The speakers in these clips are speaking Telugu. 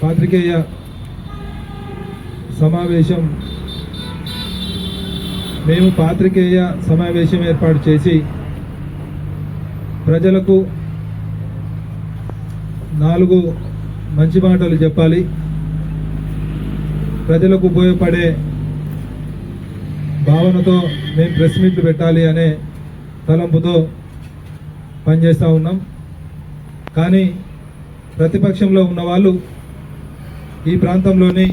పాత్రికేయ సమావేశం మేము పాత్రికేయ సమావేశం ఏర్పాటు చేసి ప్రజలకు 4 మంచి మాటలు చెప్పాలి, ప్రజలకు ఉపయోగపడే భావనతో మేము ప్రెస్ మీట్లు పెట్టాలి అనే తలంపుతో పనిచేస్తూ ఉన్నాం. కానీ ప్రతిపక్షంలో ఉన్న వాళ్ళు ఈ ప్రాంతంలోని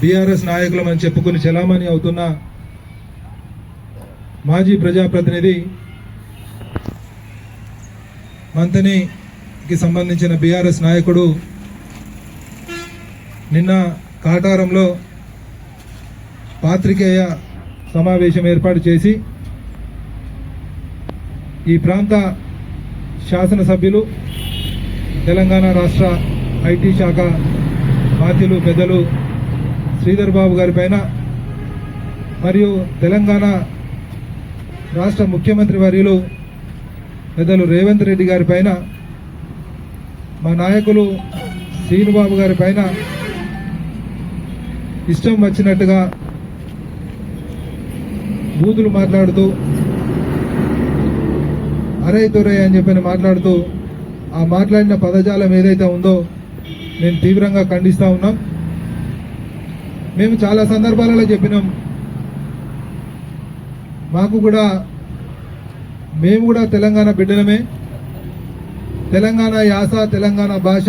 బీఆర్ఎస్ నాయకులమని చెప్పుకుని చలామణి అవుతున్న మాజీ ప్రజాప్రతినిధి మంతనికి సంబంధించిన బీఆర్ఎస్ నాయకుడు నిన్న కాటారంలో పాత్రికేయ సమావేశం ఏర్పాటు చేసి ఈ ప్రాంత శాసనసభ్యులు, తెలంగాణ రాష్ట్ర ఐటీ శాఖ బాధ్యులు పెద్దలు శ్రీధర్ బాబు గారి పైన మరియు తెలంగాణ రాష్ట్ర ముఖ్యమంత్రి వర్యులు పెద్దలు రేవంత్ రెడ్డి గారి పైన, మా నాయకులు శ్రీనుబాబు గారి పైన ఇష్టం వచ్చినట్టుగా బూతులు మాట్లాడుతూ అరే తొరే అని చెప్పని మాట్లాడుతూ ఆ మాట్లాడిన పదజాలం ఏదైతే ఉందో నేను తీవ్రంగా ఖండిస్తూ ఉన్నాం. మేము చాలా సందర్భాలలో చెప్పినాం, మేము కూడా తెలంగాణ బిడ్డలమే, తెలంగాణ యాస, తెలంగాణ భాష,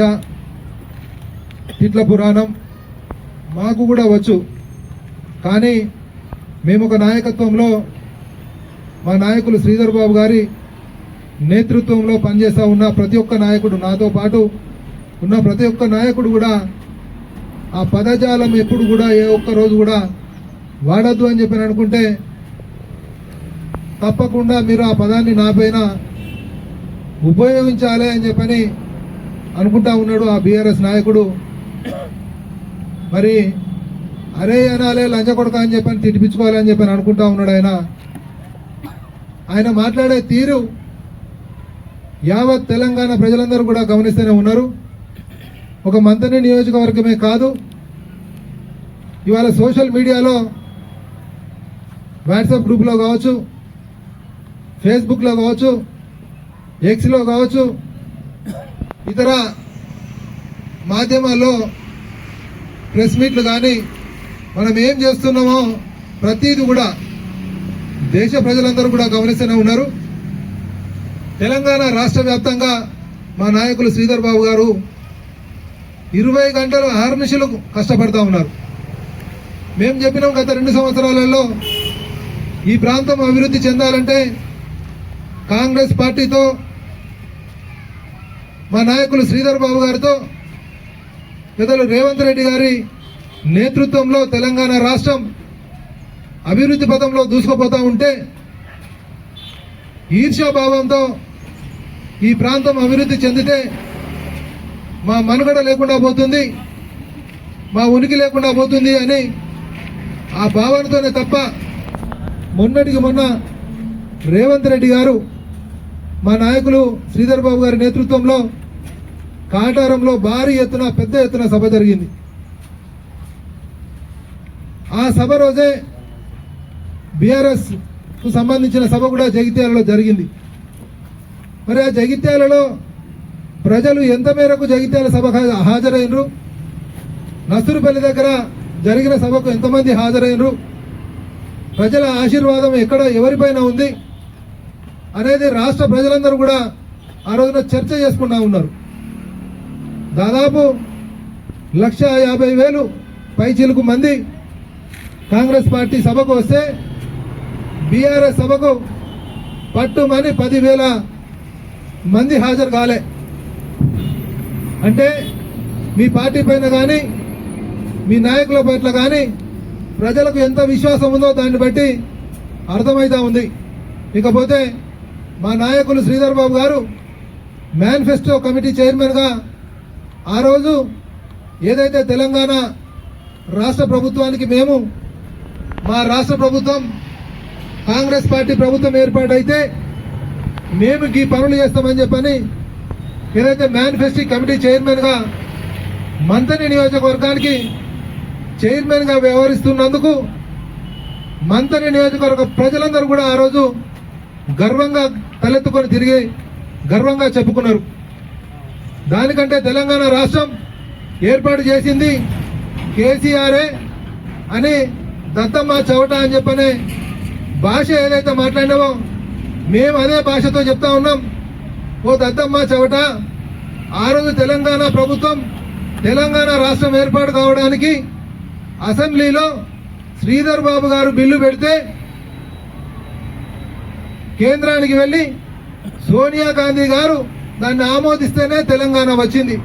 తిట్ల పురాణం మాకు కూడా వచ్చు. కానీ మేము ఒక నాయకత్వంలో మా నాయకులు శ్రీధర్ బాబు గారి నేతృత్వంలో పనిచేస్తూ ఉన్న ప్రతి ఒక్క నాయకుడు, నాతో పాటు ఉన్న ప్రతి ఒక్క నాయకుడు కూడా ఆ పదజాలం ఎప్పుడు కూడా ఏ ఒక్క రోజు కూడా వాడద్దు అని చెప్పి అనుకుంటే తప్పకుండా మీరు ఆ పదాన్ని నా పైన ఉపయోగించాలి అని చెప్పని అనుకుంటా ఉన్నాడు ఆ బీఆర్ఎస్ నాయకుడు. మరి అరే అనాలే లంచ కొడక అని చెప్పని తినిపించుకోవాలని చెప్పని అనుకుంటా ఉన్నాడు. ఆయన మాట్లాడే తీరు యావత్ తెలంగాణ ప్రజలందరూ కూడా గమనిస్తూనే ఉన్నారు. ఒక మంతని నియోజకవర్గమే కాదు, ఇవాళ సోషల్ మీడియాలో వాట్సాప్ గ్రూప్లో కావచ్చు, ఫేస్బుక్లో కావచ్చు, ఎక్స్లో కావచ్చు, ఇతర మాధ్యమాల్లో ప్రెస్ మీట్లు కానీ మనం ఏం చేస్తున్నామో ప్రతిదీ కూడా దేశ ప్రజలందరూ కూడా గమనిస్తూనే ఉన్నారు. తెలంగాణ రాష్ట్ర వ్యాప్తంగా మా నాయకులు శ్రీధర్ బాబు గారు 20 గంటలు అహర్నిశలు కష్టపడతా ఉన్నారు. మేము చెప్పినాం గత 2 సంవత్సరాలలో ఈ ప్రాంతం అభివృద్ధి చెందాలంటే కాంగ్రెస్ పార్టీతో, మా నాయకులు శ్రీధర్ బాబు గారితో, పెద్దలు రేవంత్ రెడ్డి గారి నేతృత్వంలో తెలంగాణ రాష్ట్రం అభివృద్ధి పథంలో దూసుకుపోతూ ఉంటే ఈర్ష్యాభావంతో ఈ ప్రాంతం అభివృద్ధి చెందితే మా మనుగడ లేకుండా పోతుంది, మా ఉనికి లేకుండా పోతుంది అని ఆ భావనతోనే తప్ప మొన్నటికి మొన్న రేవంత్ రెడ్డి గారు మా నాయకులు శ్రీధర్ బాబు గారి నేతృత్వంలో కాటారంలో భారీ ఎత్తున పెద్ద ఎత్తున సభ జరిగింది. ఆ సభ రోజే బీఆర్ఎస్ కు సంబంధించిన సభ కూడా జగిత్యాలలో జరిగింది. మరి ఆ జగిత్యాలలో ప్రజలు ఎంత మేరకు జగిత్యాల సభకు హాజరైనరు, నసూరుపల్లి దగ్గర జరిగిన సభకు ఎంతమంది హాజరైనరు, ప్రజల ఆశీర్వాదం ఎక్కడ ఎవరిపైన ఉంది అనేది రాష్ట్ర ప్రజలందరూ కూడా ఆ రోజున చర్చ చేసుకుంటా ఉన్నారు. దాదాపు 1,50,000 పైచిలుకు మంది కాంగ్రెస్ పార్టీ సభకు వస్తే బీఆర్ఎస్ సభకు పట్టుమని 10,000 మంది హాజరు కాలే. అంటే మీ పార్టీ పైన కానీ మీ నాయకుల పట్ల కానీ ప్రజలకు ఎంత విశ్వాసం ఉందో దాన్ని బట్టి అర్థమవుతా ఉంది. ఇకపోతే మా నాయకులు శ్రీధర్ బాబు గారు మేనిఫెస్టో కమిటీ చైర్మన్గా ఆ రోజు ఏదైతే తెలంగాణ రాష్ట్ర ప్రభుత్వానికి మా రాష్ట్ర ప్రభుత్వం కాంగ్రెస్ పార్టీ ప్రభుత్వం ఏర్పాటైతే మేము ఈ పనులు చేస్తామని చెప్పని ఏదైతే మేనిఫెస్టో కమిటీ చైర్మన్గా మంథని నియోజకవర్గానికి చైర్మన్గా వ్యవహరిస్తున్నందుకు మంథని నియోజకవర్గ ప్రజలందరూ కూడా ఆ రోజు గర్వంగా తలెత్తుకొని తిరిగి గర్వంగా చెప్పుకున్నారు. దానికంటే తెలంగాణ రాష్ట్రం ఏర్పాటు చేసింది కేసీఆరే అని దత్తమ్మ చవట అని చెప్పనే భాష ఏదైతే మాట్లాడినావో మేము అదే భాషతో చెప్తా ఉన్నాం. ఓ దత్తమ్మ చవట, ఆ రోజు తెలంగాణ ప్రభుత్వం తెలంగాణ రాష్ట్రం ఏర్పాటు కావడానికి అసెంబ్లీలో శ్రీధర్ బాబు గారు బిల్లు పెడితే కేంద్రానికి వెళ్లి సోనియా గాంధీ గారు దాన్ని ఆమోదిస్తేనే తెలంగాణ వచ్చింది.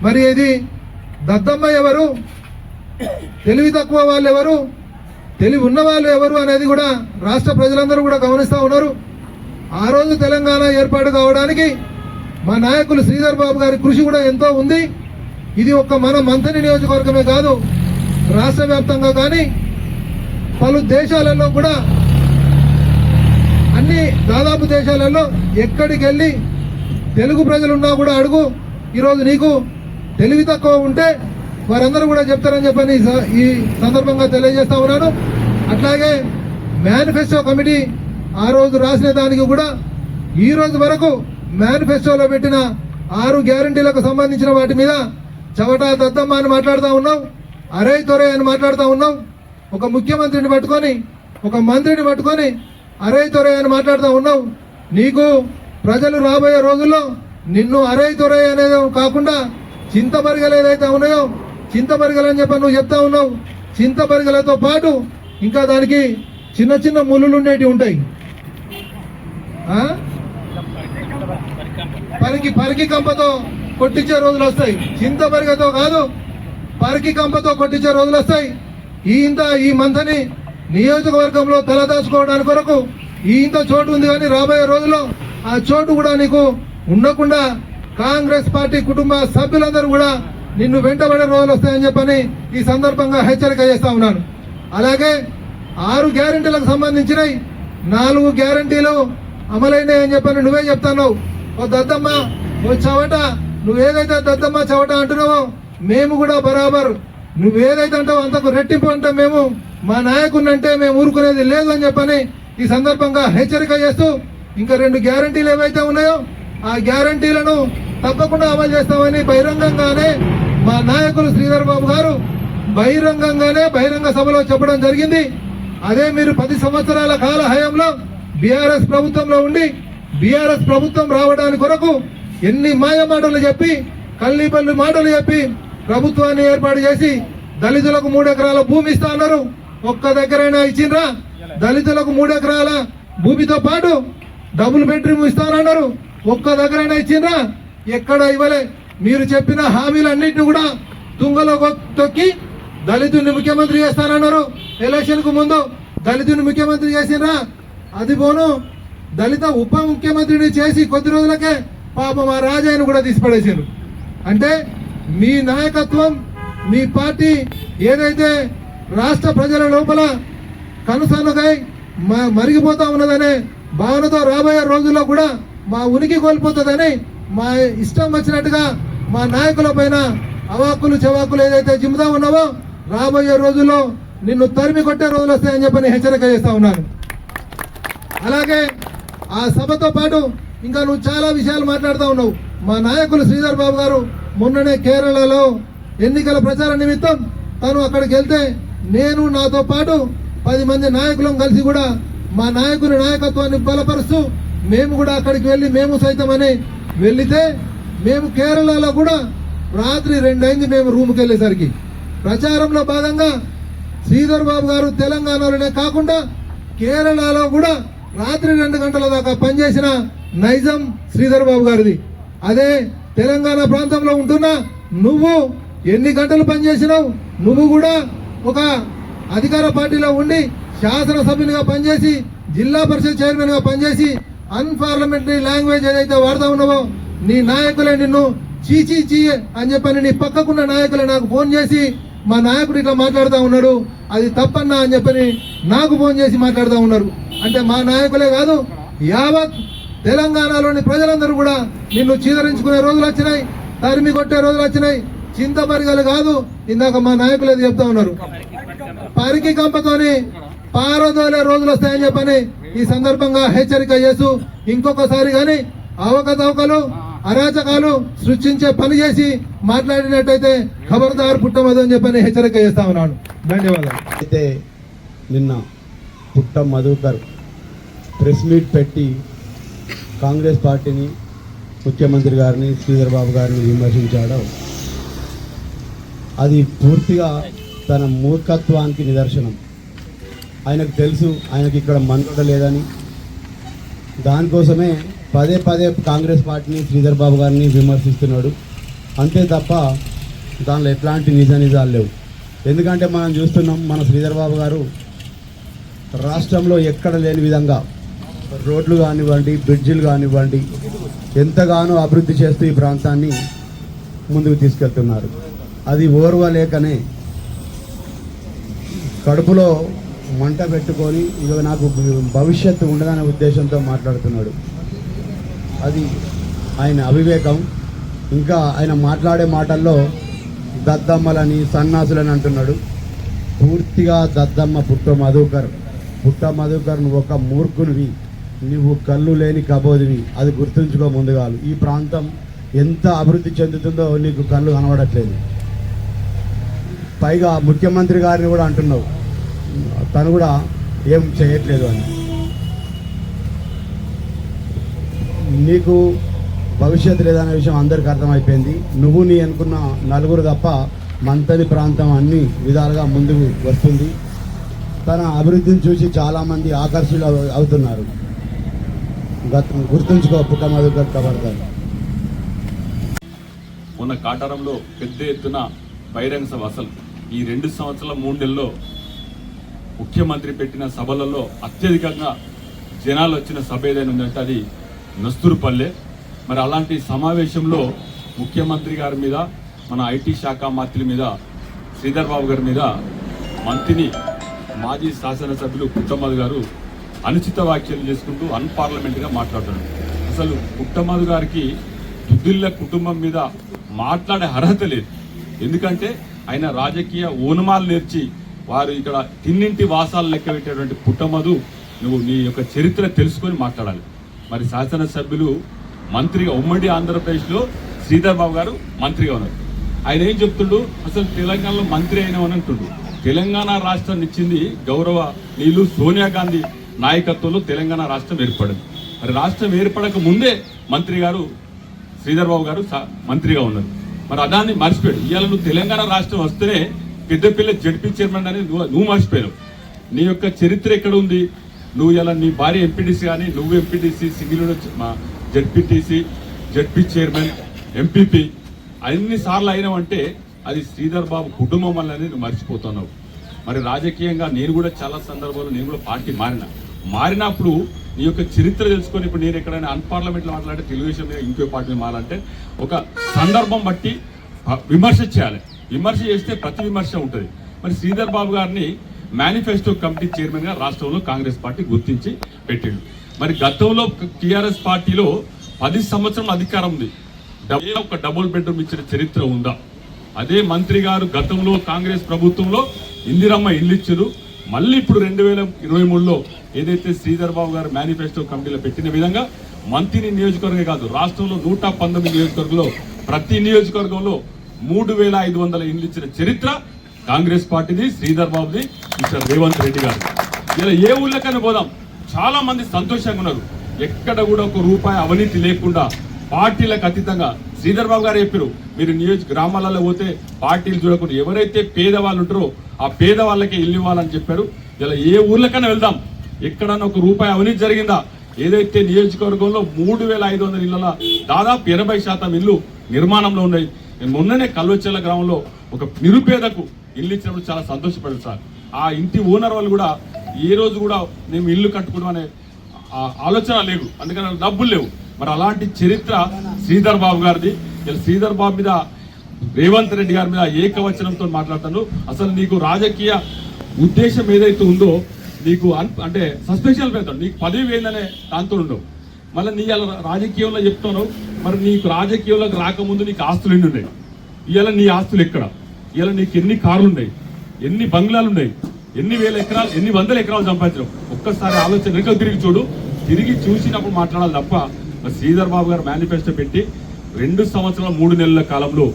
మరి ఇది దద్దమ్మ ఎవరు, తెలివి తక్కువ వాళ్ళు ఎవరు, తెలివి ఉన్న వాళ్ళు ఎవరు అనేది కూడా రాష్ట్ర ప్రజలందరూ కూడా గమనిస్తూ ఉన్నారు. ఆ రోజు తెలంగాణ ఏర్పాటు కావడానికి మా నాయకులు శ్రీధర్ బాబు గారి కృషి కూడా ఎంతో ఉంది. ఇది ఒక్క మన మంథని నియోజకవర్గమే కాదు, రాష్ట్ర వ్యాప్తంగా కానీ పలు దేశాలలో కూడా అన్ని దాదాపు దేశాలలో ఎక్కడికి వెళ్ళి తెలుగు ప్రజలున్నా కూడా అడుగు, ఈరోజు నీకు తెలివి తక్కువ ఉంటే వారందరూ కూడా చెప్తారని చెప్పని ఈ సందర్భంగా తెలియజేస్తా ఉన్నాను. అట్లాగే మేనిఫెస్టో కమిటీ ఆ రోజు రాసిన దానికి కూడా ఈ రోజు వరకు మేనిఫెస్టోలో పెట్టిన 6 గ్యారంటీలకు సంబంధించిన వాటి మీద చవటా దద్దమ్మ అని మాట్లాడుతూ ఉన్నాం, అరే తొరే అని మాట్లాడుతూ ఉన్నాం. ఒక ముఖ్యమంత్రిని పట్టుకొని ఒక మంత్రిని పట్టుకొని అరే తొరే అని మాట్లాడుతూ ఉన్నావు. నీకు ప్రజలు రాబోయే రోజుల్లో నిన్ను అరే తొరే అనేది కాకుండా చింతబరిగలు ఏదైతే ఉన్నాయో చింతబరిగలు అని చెప్పి నువ్వు చెప్తా ఉన్నావు. చింతబరిగలతో పాటు ఇంకా దానికి చిన్న చిన్న ముళ్ళు ఉండేటివి ఉంటాయి. పరికి కంపతో కొట్టించే రోజులు వస్తాయి. చింతబరిగతో కాదు, పరికి కంపతో కొట్టించే రోజులు వస్తాయి. ఈ మంథని నియోజకవర్గంలో తలదాచుకోవడానికి కొరకు ఇంత చోటు ఉంది, కానీ రాబోయే రోజుల్లో ఆ చోటు కూడా నీకు ఉండకుండా కాంగ్రెస్ పార్టీ కుటుంబ సభ్యులందరూ కూడా నిన్ను వెంటబడే రోజులు వస్తాయని చెప్పని ఈ సందర్భంగా హెచ్చరిక చేస్తా ఉన్నాను. అలాగే 6 గ్యారంటీలకు సంబంధించినవి 4 గ్యారంటీలు అమలైనాయని చెప్పని నువ్వే చెప్తున్నావు. ఓ దద్దమ్మ, ఓ చవట, నువ్వేదైతే దద్దమ్మ చవట అంటున్నావో మేము కూడా బరాబర్ నువ్వేదైతే అంటావో అంతకు రెట్టింపు అంటాం. మేము మా నాయకుడిని అంటే మేము ఊరుకునేది లేదు అని చెప్పని ఈ సందర్భంగా హెచ్చరిక చేస్తూ ఇంకా 2 గ్యారంటీలు ఏవైతే ఉన్నాయో ఆ గ్యారంటీలను తప్పకుండా అమలు చేస్తామని బహిరంగంగానే మా నాయకులు శ్రీధర్ బాబు గారు బహిరంగ సభలో చెప్పడం జరిగింది. అదే మీరు 10 సంవత్సరాల కాల హయాంలో బీఆర్ఎస్ ప్రభుత్వంలో ఉండి బీఆర్ఎస్ ప్రభుత్వం రావడానికి కొరకు ఎన్ని మాయ మాటలు చెప్పి కల్లిపల్లి మాటలు చెప్పి ప్రభుత్వాన్ని ఏర్పాటు చేసి దళితులకు 3 ఎకరాల భూమి ఇస్తా అన్నారు. ఒక్క దగ్గరైనా ఇచ్చిండ్రా? దళితులకు 3 ఎకరాల భూమితో పాటు డబుల్ బెడ్రూమ్ ఇస్తానన్నారు. ఒక్క దగ్గరైనా ఇచ్చిండ్రా? ఎక్కడ ఇవ్వలే. మీరు చెప్పిన హామీలన్నింటినీ కూడా తుంగలో తొక్కి దళితుడిని ముఖ్యమంత్రి చేస్తానన్నారు. ఎలక్షన్ కు ముందు దళితుడిని ముఖ్యమంత్రి చేసిండ్రా? అది పోను దళిత ఉప ముఖ్యమంత్రిని చేసి కొద్ది రోజులకే పాపం ఆ రాజాను కూడా తీసిపడేసారు. అంటే మీ నాయకత్వం, మీ పార్టీ ఏదైతే రాష్ట్ర ప్రజల లోపల కనుసన్నగై మరిగిపోతా ఉన్నదనే భావనతో రాబోయే రోజుల్లో కూడా మా ఉనికి కోల్పోతుందని మా ఇష్టం వచ్చినట్టుగా మా నాయకుల పైన అవాకులు చెవాకులు ఏదైతే జిమ్ముతా ఉన్నావో రాబోయే రోజుల్లో నిన్ను తరిమి కొట్టే రోజులు వస్తాయని చెప్పని హెచ్చరిక చేస్తా ఉన్నాను. అలాగే ఆ సభతో పాటు ఇంకా నువ్వు చాలా విషయాలు మాట్లాడుతూ ఉన్నావు. మా నాయకులు శ్రీధర్ బాబు గారు మొన్ననే కేరళలో ఎన్నికల ప్రచార నిమిత్తం తను అక్కడికి వెళ్తే నేను నాతో పాటు 10 మంది నాయకులం కలిసి కూడా మా నాయకుని నాయకత్వాన్ని బలపరుస్తూ మేము కూడా అక్కడికి వెళ్ళి మేము సైతమని వెళ్లితే మేము కేరళలో కూడా రాత్రి 2 అయింది మేము రూమ్కి వెళ్ళేసరికి. ప్రచారంలో భాగంగా శ్రీధర్ బాబు గారు తెలంగాణలోనే కాకుండా కేరళలో కూడా రాత్రి 2 గంటల దాకా పనిచేసిన నైజం శ్రీధర్ బాబు గారిది. అదే తెలంగాణ ప్రాంతంలో ఉంటున్నా నువ్వు ఎన్ని గంటలు పనిచేసినావు? నువ్వు కూడా ఒక అధికార పార్టీలో ఉండి శాసనసభ్యునిగా పనిచేసి జిల్లా పరిషత్ చైర్మన్ గా పనిచేసి అన్పార్లమెంటరీ లాంగ్వేజ్ ఏదైతే వాడుతా ఉన్నావో నీ నాయకులే నిన్ను చీ అని చెప్పని నీ పక్కకున్న నాయకులే నాకు ఫోన్ చేసి మా నాయకుడు ఇట్లా మాట్లాడుతూ ఉన్నాడు, అది తప్పన్నా అని చెప్పని నాకు ఫోన్ చేసి మాట్లాడుతూ ఉన్నారు. అంటే మా నాయకులే కాదు, యావత్ తెలంగాణలోని ప్రజలందరూ కూడా నిన్ను చీదరించుకునే రోజులు వచ్చినాయి, తరిమి కొట్టే రోజులు వచ్చినాయి. చింతపరిగలు కాదు, ఇందాక మా నాయకులు అది చెప్తా ఉన్నారు, పరికి కంపతోని పారదోలే రోజులు వస్తాయని చెప్పని ఈ సందర్భంగా హెచ్చరిక చేస్తూ, ఇంకొకసారి కానీ అవకతవకలు అరాచకాలు సృష్టించే పని చేసి మాట్లాడినట్టయితే ఖబర్దార్ పుట్టమదు అని చెప్పని హెచ్చరిక చేస్తా ఉన్నాను. ధన్యవాదాలు. అయితే నిన్న పుట్ట మధుకర్ ప్రెస్ మీట్ పెట్టి కాంగ్రెస్ పార్టీని, ముఖ్యమంత్రి గారిని, శ్రీధర్ బాబు గారిని విమర్శించాడో అది పూర్తిగా తన మూర్ఖత్వానికి నిదర్శనం. ఆయనకు తెలుసు ఆయనకి ఇక్కడ మనుగడ లేదని, దానికోసమే పదే పదే కాంగ్రెస్ పార్టీని, శ్రీధర్ బాబు గారిని విమర్శిస్తున్నాడు. అంతే తప్ప దానిలో ఎట్లాంటి నిజాలు లేవు. ఎందుకంటే మనం చూస్తున్నాం, మన శ్రీధర్ బాబు గారు రాష్ట్రంలో ఎక్కడ లేని విధంగా రోడ్లు కానివ్వండి, బ్రిడ్జిలు కానివ్వండి, ఎంతగానో అభివృద్ధి చేస్తూ ఈ ప్రాంతాన్ని ముందుకు తీసుకెళ్తున్నారు. అది ఓర్వలేకనే కడుపులో మంట పెట్టుకొని ఇక నాకు భవిష్యత్తు ఉండదనే ఉద్దేశంతో మాట్లాడుతున్నాడు. అది ఆయన అవివేకం. ఇంకా ఆయన మాట్లాడే మాటల్లో దద్దమ్మలని, సన్నాసులని అంటున్నాడు. పూర్తిగా దద్దమ్మ పుట్ట మధుకర్. నువ్వు ఒక మూర్ఖునివి, నువ్వు కళ్ళు లేని కబోదివి. అది గుర్తుంచుకో ముందుగాలు. ఈ ప్రాంతం ఎంత అభివృద్ధి చెందుతుందో నీకు కళ్ళు కనబడట్లేదు. పైగా ముఖ్యమంత్రి గారిని కూడా అంటున్నావు, తను కూడా ఏం చేయట్లేదు అని. నీకు భవిష్యత్తు లేదనే విషయం అందరికీ అర్థమైపోయింది. నువ్వు నీ అనుకున్న నలుగురు తప్ప మంతని ప్రాంతం అన్ని విధాలుగా ముందుకు వస్తుంది. తన అభివృద్ధిని చూసి చాలామంది ఆకర్షితులు అవుతున్నారు. గుర్తుంచుకో పుట్ట మధుకర్ కబర్దార్. మొన్న కాటారంలో పెద్ద ఎత్తున బహిరంగ సభ, అసలు ఈ 2 సంవత్సరాల 3 నెలల్లో ముఖ్యమంత్రి పెట్టిన సభలలో అత్యధికంగా జనాలు వచ్చిన సభ ఏదైనా ఉందంటే అది నస్తూరుపల్లె. మరి అలాంటి సమావేశంలో ముఖ్యమంత్రి గారి మీద, మన ఐటీ శాఖ మంత్రి మీద, శ్రీధర్ బాబు గారి మీద మంత్రిని మాజీ శాసనసభ్యులు పుట్టమధు గారు అనుచిత వ్యాఖ్యలు చేసుకుంటూ అన్పార్లమెంట్గా మాట్లాడుతున్నారు. అసలు పుట్టమధు గారికి దుద్దిల్ల కుటుంబం మీద మాట్లాడే అర్హత లేదు. ఎందుకంటే ఆయన రాజకీయ ఓనమాలు నేర్చి వారు ఇక్కడ తిన్నింటి వాసాలు లెక్క పెట్టేటువంటి పుట్టమధు, నువ్వు నీ యొక్క చరిత్ర తెలుసుకొని మాట్లాడాలి. మరి శాసనసభ్యులు మంత్రిగా, ఉమ్మడి ఆంధ్రప్రదేశ్లో శ్రీధర్ బాబు గారు మంత్రిగా ఉన్నారు. ఆయన ఏం చెప్తుండు, అసలు తెలంగాణలో మంత్రి అయినామని అంటుండు. తెలంగాణ రాష్ట్రాన్ని ఇచ్చింది గౌరవ నీళ్ళు సోనియా గాంధీ నాయకత్వంలో తెలంగాణ రాష్ట్రం ఏర్పడింది. మరి రాష్ట్రం ఏర్పడక ముందే మంత్రి గారు శ్రీధర్ బాబు గారు మంత్రిగా ఉన్నారు. మరి అదాన్ని మర్చిపోయాడు. ఇవాళ నువ్వు తెలంగాణ రాష్ట్రం వస్తేనే పెద్దపిల్ల జడ్పీ చైర్మన్ అని నువ్వు మర్చిపోయావు. నీ యొక్క చరిత్ర ఎక్కడ ఉంది? నువ్వు ఇలా నీ భార్య ఎంపీటీసీ కానీ, నువ్వు MPTC, single ZPTC, ZP chairman, MPP అన్నిసార్లు అయినావంటే అది శ్రీధర్ బాబు కుటుంబం వల్ల నువ్వు మర్చిపోతున్నావు. మరి రాజకీయంగా నేను కూడా చాలా సందర్భాల్లో నేను కూడా పార్టీ మారినప్పుడు నీ యొక్క చరిత్ర తెలుసుకొని, ఇప్పుడు నేను ఎక్కడైనా అన్పార్లమెంట్లో మాట్లాడితే తెలుగుదేశం మీద ఇంకో పార్టీ మారాలంటే ఒక సందర్భం బట్టి విమర్శ చేయాలి. విమర్శ చేస్తే ప్రతి విమర్శ ఉంటుంది. మరి శ్రీధర్ బాబు గారిని మేనిఫెస్టో కమిటీ చైర్మన్గా రాష్ట్రంలో కాంగ్రెస్ పార్టీ గుర్తించి పెట్టిండు. మరి గతంలో టీఆర్ఎస్ పార్టీలో 10 సంవత్సరం అధికారం ఉంది, ఒక డబుల్ బెడ్రూమ్ ఇచ్చిన చరిత్ర ఉందా? అదే మంత్రి గారు గతంలో కాంగ్రెస్ ప్రభుత్వంలో ఇందిరమ్మ ఇల్లు ఇచ్చారు. మళ్ళీ ఇప్పుడు 2023లో ఏదైతే శ్రీధర్ బాబు గారు మేనిఫెస్టో కమిటీలో పెట్టిన విధంగా మంత్రి నియోజకవర్గం కాదు, రాష్ట్రంలో 119 నియోజకవర్గంలో ప్రతి నియోజకవర్గంలో 3500 ఇల్లు ఇచ్చిన చరిత్ర కాంగ్రెస్ పార్టీది, శ్రీధర్ బాబుది, మిస్టర్ రేవంత్ రెడ్డి గారు. ఇలా ఏ ఊళ్ళకైనా పోదాం, చాలా మంది సంతోషంగా ఉన్నారు. ఎక్కడ కూడా ఒక రూపాయి అవినీతి లేకుండా పార్టీలకు అతీతంగా. శ్రీధర్ బాబు గారు చెప్పారు, మీరు గ్రామాలలో పోతే పార్టీలు చూడకుండా ఎవరైతే పేదవాళ్ళు ఉంటారో ఆ పేదవాళ్ళకే ఇల్లు ఇవ్వాలని చెప్పారు. ఇలా ఏ ఊర్లకైనా వెళ్దాం, ఎక్కడన్నా ఒక రూపాయి అవినీతి జరిగిందా? ఏదైతే నియోజకవర్గంలో 3500 ఇళ్ల దాదాపు 80% ఇల్లు నిర్మాణంలో ఉన్నాయి. మొన్ననే కల్వచెల్ల గ్రామంలో ఒక నిరుపేదకు ఇల్లు ఇచ్చినప్పుడు చాలా సంతోషపడారు సార్. ఆ ఇంటి ఓనర్ వాళ్ళు కూడా ఏ రోజు కూడా మేము ఇల్లు కట్టుకోవడం అనే ఆలోచన లేదు, అందుకని డబ్బులు లేవు. మరి అలాంటి చరిత్ర శ్రీధర్ బాబు గారిది. శ్రీధర్ బాబు మీద, రేవంత్ రెడ్డి గారి మీద ఏకవచనంతో మాట్లాడుతాను. అసలు నీకు రాజకీయ ఉద్దేశం ఏదైతే ఉందో నీకు అంటే సస్పెన్షన్ పెడతాడు, నీకు పదవి ఏందనే దాంతో ఉండవు. మళ్ళీ నీ అలా రాజకీయంలో చెప్తాను. మరి నీకు రాజకీయంలోకి రాకముందు నీకు ఆస్తులు ఎన్ని ఉన్నాయి? ఇవాళ నీ ఆస్తులు ఎక్కడ, ఇవాళ నీకు ఎన్ని కార్లు ఉన్నాయి, ఎన్ని బంగ్లాలు ఉన్నాయి, ఎన్ని వేల ఎకరాలు, ఎన్ని వందల ఎకరాలు సంపాదించడం. ఒక్కసారి ఆలోచన వెనుక తిరిగి చూడు. తిరిగి చూసినప్పుడు మాట్లాడాలి తప్ప శ్రీధర్ బాబు గారు మేనిఫెస్టో పెట్టి 2 సంవత్సరాల 3 నెలల కాలంలో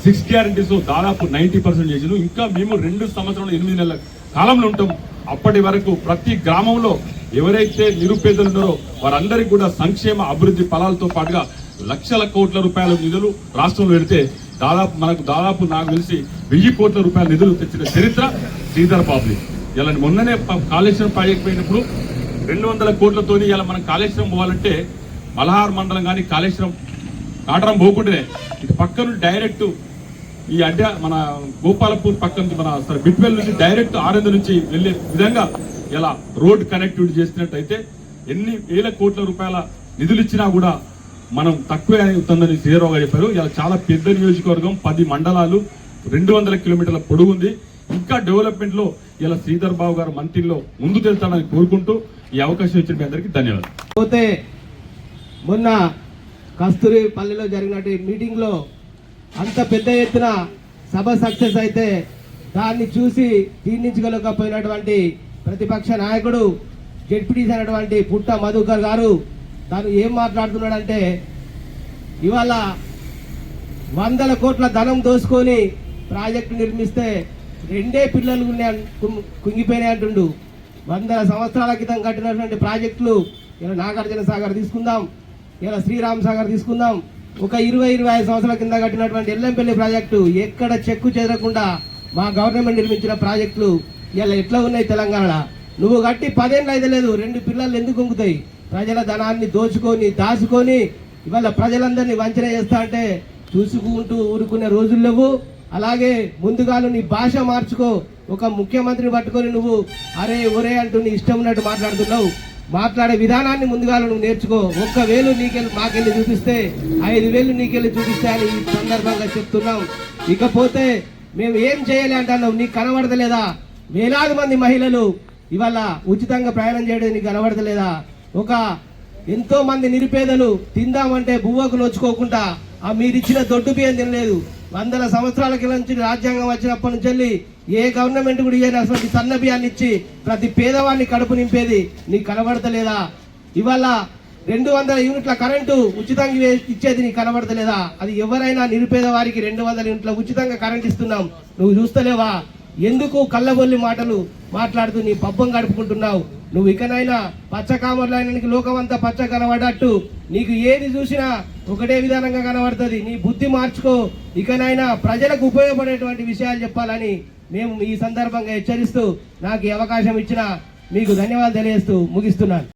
6 గ్యారంటీస్ దాదాపు 90% చేసినారు. ఇంకా మేము 2 సంవత్సరాల 8 నెలల కాలంలో ఉంటాం. అప్పటి వరకు ప్రతి గ్రామంలో ఎవరైతే నిరుపేదలు ఉన్నారో వారందరికీ కూడా సంక్షేమ అభివృద్ధి ఫలాలతో పాటుగా లక్షల కోట్ల రూపాయల నిధులు రాష్ట్రంలో పెడితే దాదాపు నాకు తెలిసి 1000 కోట్ల రూపాయల నిధులు తెచ్చిన చరిత్ర శ్రీధర్ బాబుది. ఇలా మొన్ననే కాళేశ్వరం ప్రాజెక్ట్ పోయినప్పుడు 200 కోట్లతోని ఇలా మనం కాళేశ్వరం పోవాలంటే మలహార్ మండలం కానీ కాళేశ్వరం కాటరం పోకుండానే ఇటు పక్క నుండి డైరెక్ట్ ఈ అడ్డ మన గోపాలపూర్ పక్క నుంచి మన బిట్వెల్ నుంచి డైరెక్ట్ ఆరెంజ్ నుంచి వెళ్లే విధంగా ఇలా రోడ్ కనెక్టివిటీ చేసినట్టయితే ఎన్ని వేల కోట్ల రూపాయల నిధులు ఇచ్చినా కూడా మనం తక్కువే అవుతుందని శ్రీధర్ గారు చెప్పారు. ఇలా చాలా పెద్ద నియోజకవర్గం, 10 మండలాలు, 200 కిలోమీటర్ల పొడుగుంది. ఇంకా డెవలప్మెంట్ లో ఇలా శ్రీధర్ బాబు గారు మంత్రిలో ముందుకు వెళ్తానని కోరుకుంటూ ఈ అవకాశం ఇచ్చిన మీ అందరికీ ధన్యవాదాలు. పోతే మొన్న కస్తూరిపల్లిలో జరిగినటువంటి మీటింగ్ లో అంత పెద్ద ఎత్తున సభ సక్సెస్ అయితే దాన్ని చూసి జీర్ణించగలకపోయినటువంటి ప్రతిపక్ష నాయకుడు జెడ్పీటీసీ అయినటువంటి పుట్ట మధుకర్ గారు తాను ఏం మాట్లాడుతున్నాడంటే ఇవాళ 100 కోట్ల ధనం దోసుకొని ప్రాజెక్టు నిర్మిస్తే 2 పిల్లలు కుంగిపోయినాయి అంటుండు. 100 సంవత్సరాల క్రితం కట్టినటువంటి ప్రాజెక్టులు ఇలా నాగార్జున సాగర్ తీసుకుందాం, ఇలా శ్రీరామ్ సాగర్ తీసుకుందాం, ఒక 20-25 సంవత్సరాల కింద కట్టినటువంటి ఎల్లంపల్లి ప్రాజెక్టు ఎక్కడ చెక్కు చెదరకుండా మా గవర్నమెంట్ నిర్మించిన ప్రాజెక్టులు ఇలా ఎట్లా ఉన్నాయి తెలంగాణ. నువ్వు కట్టి 10 ఏళ్ళు అయితే లేదు, 2 పిల్లలు ఎందుకు కుంగుతాయి? ప్రజల ధనాన్ని దాచుకొని ఇవాళ ప్రజలందరినీ వంచన చేస్తా అంటే చూసుకుంటూ ఊరుకునే రోజులు లేవు. అలాగే ముందుగాను నీ భాష మార్చుకో. ఒక ముఖ్యమంత్రిని పట్టుకొని నువ్వు అరే ఒరే అంటూ నీ ఇష్టం ఉన్నట్టు మాట్లాడుతున్నావు. మాట్లాడే విధానాన్ని ముందుగా నువ్వు నేర్చుకో. 1,000 మాకెళ్ళి చూపిస్తే 5,000 నీకెళ్ళి చూపిస్తే అని ఈ సందర్భంగా చెప్తున్నాం. ఇకపోతే మేము ఏం చేయాలి అంటున్నావు, నీకు కనబడతలేదా? వేలాది మంది మహిళలు ఇవాళ ఉచితంగా ప్రయాణం చేయడం నీకు కనబడతలేదా? ఎంతో మంది నిరుపేదలు తిందామంటే బువ్వకు నోచుకోకుండా మీరిచ్చిన దొడ్డు బియ్యం తినలేదు. 100 సంవత్సరాల నుంచి రాజ్యాంగం వచ్చినప్పటి నుంచి ఏ గవర్నమెంట్ కూడా ఇవ్వనటువంటి సన్న బియ్యాన్ని ఇచ్చి ప్రతి పేదవాడిని కడుపు నింపేది నీకు కనబడతలేదా? ఇవాళ 200 యూనిట్ల కరెంటు ఉచితంగా ఇచ్చేది నీకు కనబడతలేదా? అది ఎవరైనా నిరుపేద వారికి 200 యూనిట్ల ఉచితంగా కరెంట్ ఇస్తున్నాం, నువ్వు చూస్తలేవా? ఎందుకు కళ్ళబొల్లి మాటలు మాట్లాడుతూ నీ పబ్బం గడుపుకుంటున్నావు? నువ్వు ఇకనైనా పచ్చకామర్లాయనకి లోకమంతా పచ్చ కనబడట్టు నీకు ఏది చూసినా ఒకటే విధానంగా కనబడుతుంది. నీ బుద్ధి మార్చుకో. ఇకనైనా ప్రజలకు ఉపయోగపడేటువంటి విషయాలు చెప్పాలని మేము ఈ సందర్భంగా హెచ్చరిస్తూ నాకు ఈ అవకాశం ఇచ్చిన మీకు ధన్యవాదాలు తెలియజేస్తూ ముగిస్తున్నాను.